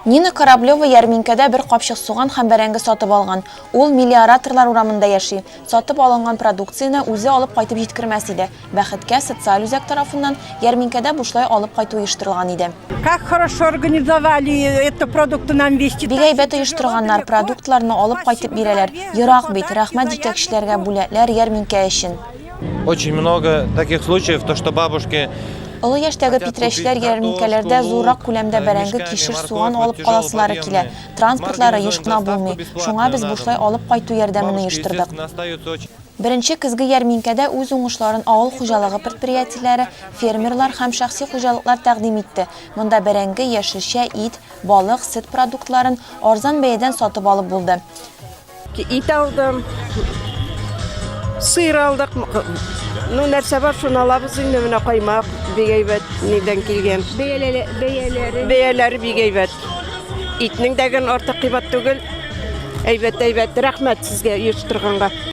Нина Кораблева ярминкәдә бер капчык суган һәм бәрәңге сатып алган. Ул миллиораторлар урамында яши. Сатып алынган продукцияне үзе алып кайтып җиткермәс иде. Бәхеткә социаль үзәк тарафыннан ярминкәдә бушлай алып кайту оештырылган иде. Как хорошо организовали эту продукты нам вести. Бик әйбәт оештырганнар, продуктларны алып кайтып бирәләр. Ерак бит, рәхмәт җитәкчеләргә, бүләкләр ярминкә өчен. Очень много таких случаев, то что бабушки Олы яшьтәге питрәчләр ярминкәләрдә зуррак күләмдә бәрәңге, кишер, суган алып каласылары килә. Транспортлары еш кына булмый. Шуңа без бушлай алып кайту ярдәмен оештырдык. Беренче көзге ярминкәдә үз уңышларын авыл хуҗалыгы предприятиеләре, фермерлар һәм шәхси хуҗалыклар тәкъдим итте. Монда бәрәңге, яшелчә, ит, балык, сөт продуктларын арзан бәядән сатып алып булды. Ит алдым, сыйыр алдык. Ну, нәрсә бар, шуны алабыз инде, менә каймак, бик әйбәт нидән килгән. Бәяләре бик әйбәт. Итнең дәген артык кыйбат түгел. Әйбәт, рәхмәт сезгә оештырганга.